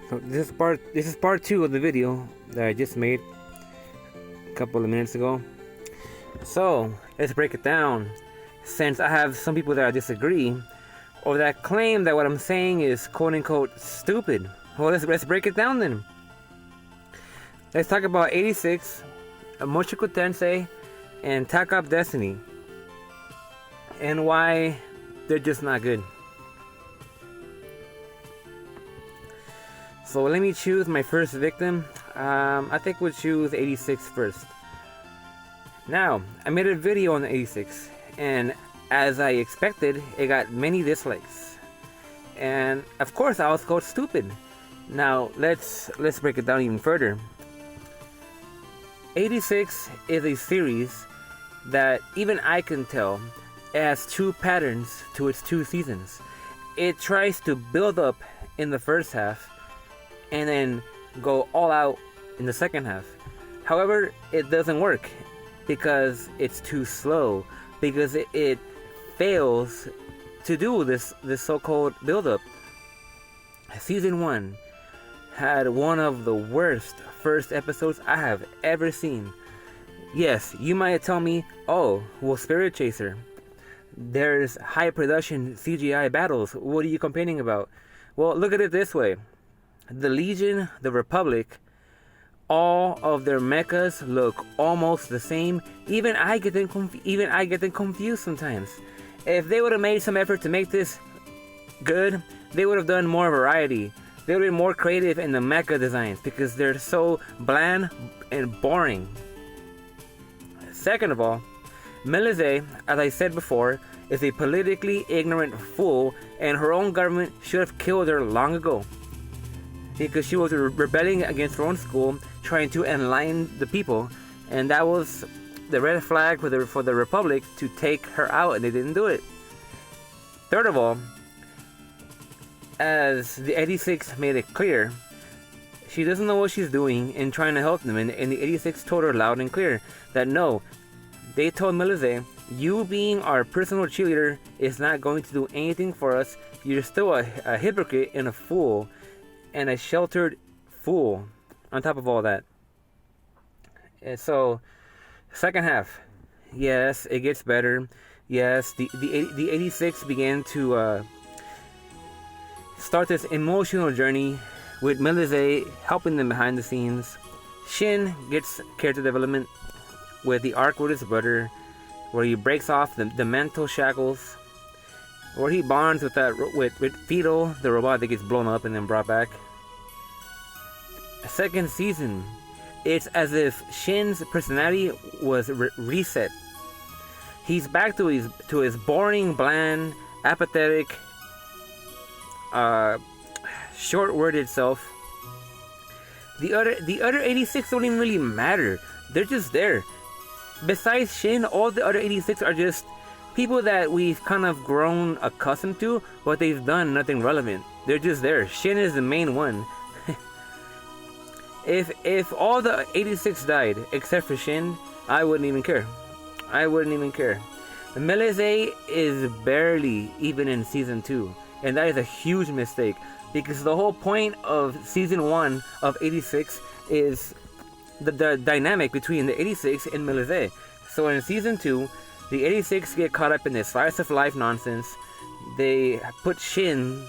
So this is part 2 of the video that I just made a couple of minutes ago. So let's break it down. Since I have some people that disagree or that claim that what I'm saying is quote unquote stupid. Well, let's break it down then. Let's talk about 86, Mushoku Tensei, and Takt Destiny, and why they're just not good. So let me choose my first victim. I think we'll choose 86 first. Now, I made a video on the 86, and as I expected, it got many dislikes. And of course, I was called stupid. Now, let's break it down even further. 86 is a series that even I can tell has two patterns to its two seasons. It tries to build up in the first half and then go all out in the second half. However, it doesn't work because it's too slow, because it fails to do this so-called build-up. Season 1 had one of the worst first episodes I have ever seen. Yes, you might tell me, oh, well, Spirit Chaser, there's high production CGI battles. What are you complaining about? Well, look at it this way. The Legion, the Republic, all of their mechas look almost the same. Even I get them confused sometimes. If they would have made some effort to make this good, they would have done more variety. They would have been more creative in the mecha designs because they're so bland and boring. Second of all, Milize, as I said before, is a politically ignorant fool, and her own government should have killed her long ago because she was rebelling against her own school, trying to enlighten the people, and that was the red flag for the Republic to take her out, and they didn't do it. Third of all, as the 86 made it clear, she doesn't know what she's doing in trying to help them, and the 86 told her loud and clear that no, they told Milize, you being our personal cheerleader is not going to do anything for us. You're still a hypocrite and a fool, and a sheltered fool on top of all that. And so, second half, yes, it gets better. Yes, the 86 began to start this emotional journey with Milize helping them behind the scenes. Shin gets character development with the arc with his brother, where he breaks off the mental shackles, where he bonds with Fido, the robot that gets blown up and then brought back. Second season, it's as if Shin's personality was reset. He's back to his boring, bland, apathetic, short-worded self. The other 86 don't even really matter. They're just there. Besides Shin, all the other 86 are just people that we've kind of grown accustomed to, but they've done nothing relevant. They're just there. Shin is the main one. If all the 86 died except for Shin, I wouldn't even care. I wouldn't even care. Milize is barely even in season 2, and that is a huge mistake because the whole point of season 1 of 86 is the dynamic between the 86 and Milize. So in season 2, the 86 get caught up in this slice of life nonsense. They put Shin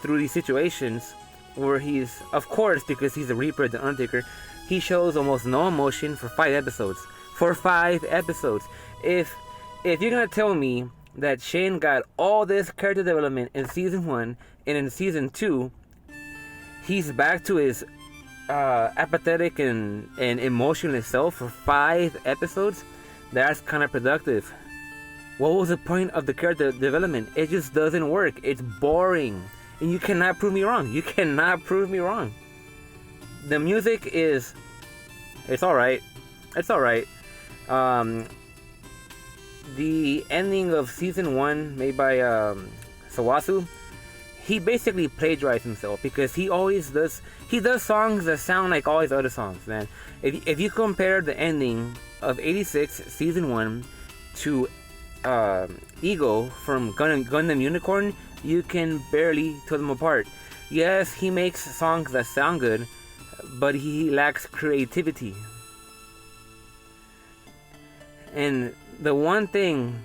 through these situations where he's, of course, because he's a Reaper, the Undertaker, he shows almost no emotion for 5 episodes. For 5 episodes. If you're gonna tell me that Shin got all this character development in season 1 and in season 2 he's back to his apathetic and emotionless self for 5 episodes, that's kind of productive. What was the point of the character development? It just doesn't work. It's boring. And you cannot prove me wrong. You cannot prove me wrong. The music is... It's alright. It's alright. The ending of season 1 made by Sawasu, he basically plagiarized himself because he always does... He does songs that sound like all his other songs, man. If you compare the ending of 86 season 1 to Ego from Gundam Unicorn, you can barely tell them apart. Yes, he makes songs that sound good, but he lacks creativity. And the one thing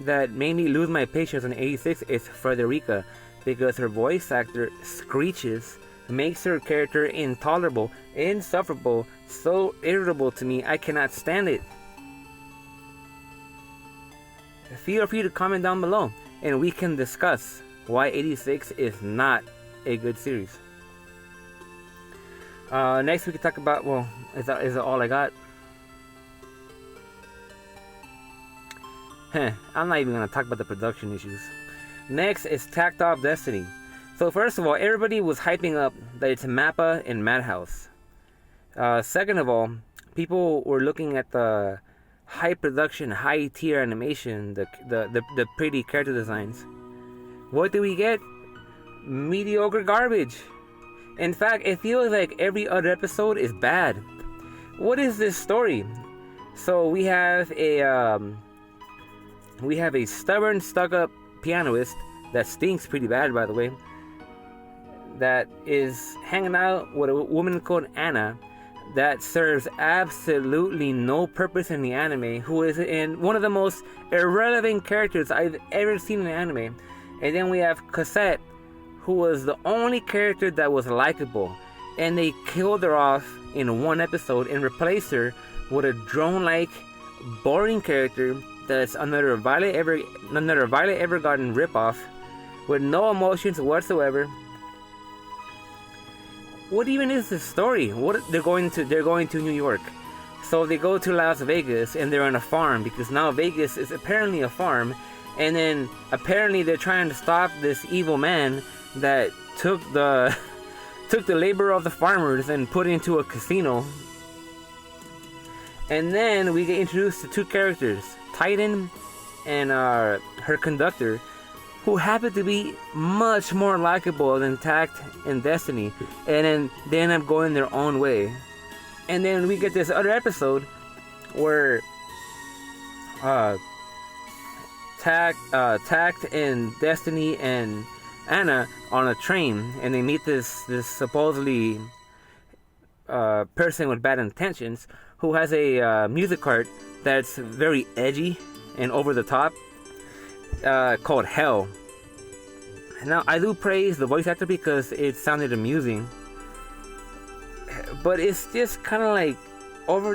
that made me lose my patience on 86 is Frederica, because her voice actor screeches, makes her character intolerable, insufferable, so irritable to me, I cannot stand it. Feel free to comment down below, and we can discuss why 86 is not a good series. Next we can talk about, well, is that all I got? I'm not even going to talk about the production issues. Next is Takt of Destiny. So first of all, everybody was hyping up that it's Mappa and Madhouse. Second of all, people were looking at the high production, high tier animation, the pretty character designs. What do we get? Mediocre garbage. In fact, it feels like every other episode is bad. What is this story? So we have a stubborn, stuck-up pianist that stinks pretty bad, by the way, that is hanging out with a woman called Anna that serves absolutely no purpose in the anime, who is in one of the most irrelevant characters I've ever seen in an anime. And then we have Cassette, who was the only character that was likable, and they killed her off in one episode and replaced her with a drone-like, boring character that's another Violet Evergarden ripoff with no emotions whatsoever. What even is the story? They're going to New York. So they go to Las Vegas and they're on a farm, because now Vegas is apparently a farm, and then apparently they're trying to stop this evil man that took the labor of the farmers and put it into a casino. And then we get introduced to two characters, Titan and her conductor, who happen to be much more likable than Takt and Destiny, and then they end up going their own way. And then we get this other episode where Takt and Destiny and Anna on a train, and they meet this supposedly person with bad intentions who has a music cart that's very edgy and over the top, called Hell. Now, I do praise the voice actor because it sounded amusing, but it's just kind of like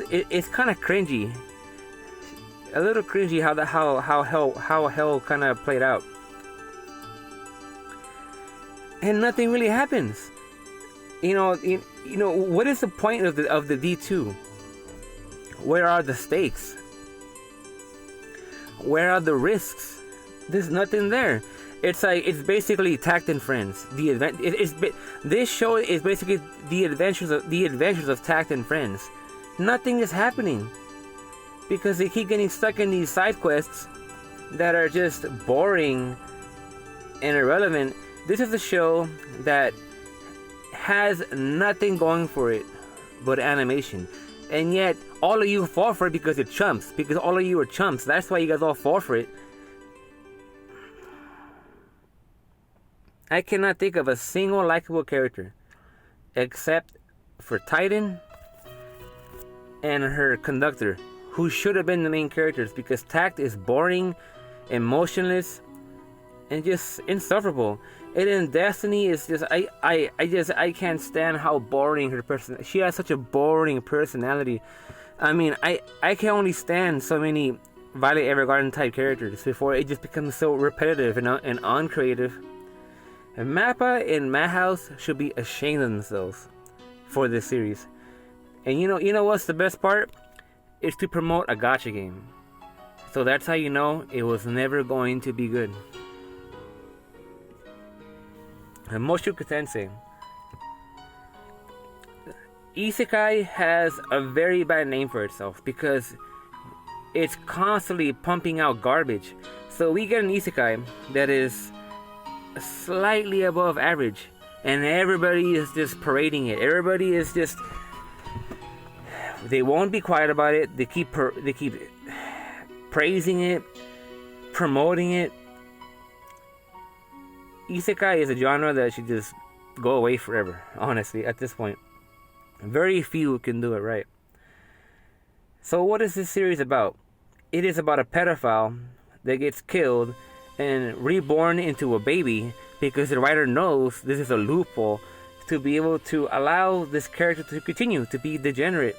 it's kind of cringy, a little cringy how Hell kind of played out, and nothing really happens. You know what is the point of the D2? Where are the stakes? Where are the risks? There's nothing there. It's basically Takt and Friends. This show is basically the adventures of Takt and Friends. Nothing is happening because they keep getting stuck in these side quests that are just boring and irrelevant. This is a show that has nothing going for it but animation, and yet all of you fall for it because you're chumps. Because all of you are chumps. That's why you guys all fall for it. I cannot think of a single likable character except for Titan and her conductor, who should have been the main characters, because Takt is boring, emotionless, and just insufferable. And in Destiny is just I can't stand how boring her person. She has such a boring personality. I mean, I can only stand so many Violet Evergarden type characters before it just becomes so repetitive and uncreative. And Mappa and Madhouse should be ashamed of themselves for this series. And you know what's the best part? It's to promote a gacha game. So that's how you know it was never going to be good. And Mushoku Tensei. Isekai has a very bad name for itself because it's constantly pumping out garbage. So we get an Isekai that is slightly above average, and everybody is just parading it. Everybody is just, they won't be quiet about it. They keep praising it, promoting it, Isekai is a genre that should just go away forever, honestly, at this point. Very few can do it right. So what is this series about? It is about a pedophile that gets killed and reborn into a baby because the writer knows this is a loophole to be able to allow this character to continue to be degenerate.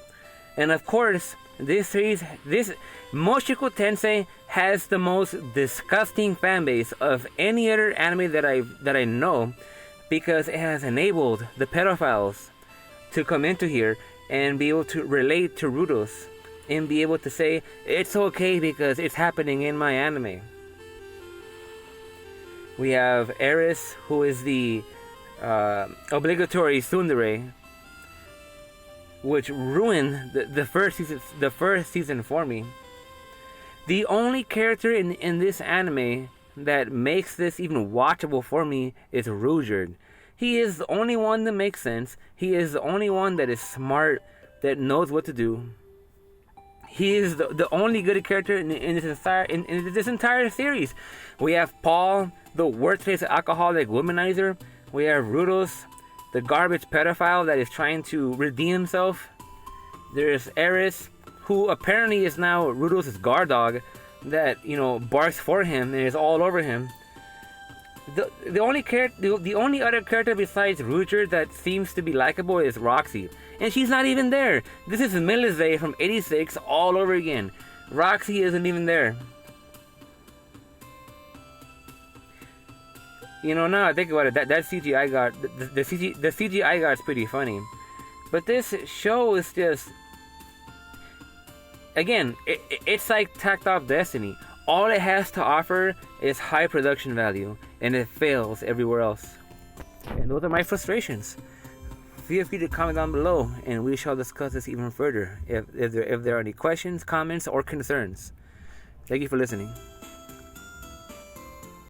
And of course, this Mushoku Tensei has the most disgusting fan base of any other anime that I know, because it has enabled the pedophiles to come into here and be able to relate to Rudos and be able to say it's okay because it's happening in my anime. We have Eris, who is the obligatory tsundere, which ruined the first season for me. The only character in this anime that makes this even watchable for me is Ruijerd. He is the only one that makes sense. He is the only one that is smart, that knows what to do. He is the only good character in this entire series. We have Paul, the workplace alcoholic womanizer. We have Rudos, the garbage pedophile that is trying to redeem himself. There's Eris, who apparently is now Rudos' guard dog, that barks for him and is all over him. The only other character besides Ruijerd that seems to be likable is Roxy, and she's not even there. This is Milize from '86 all over again. Roxy isn't even there. Now I think about it, that CGI got the CGI got is pretty funny, but this show is just, again, it's like Takt of Destiny. All it has to offer is high production value, and it fails everywhere else. And those are my frustrations. Feel free to comment down below, and we shall discuss this even further if there are any questions, comments, or concerns. Thank you for listening.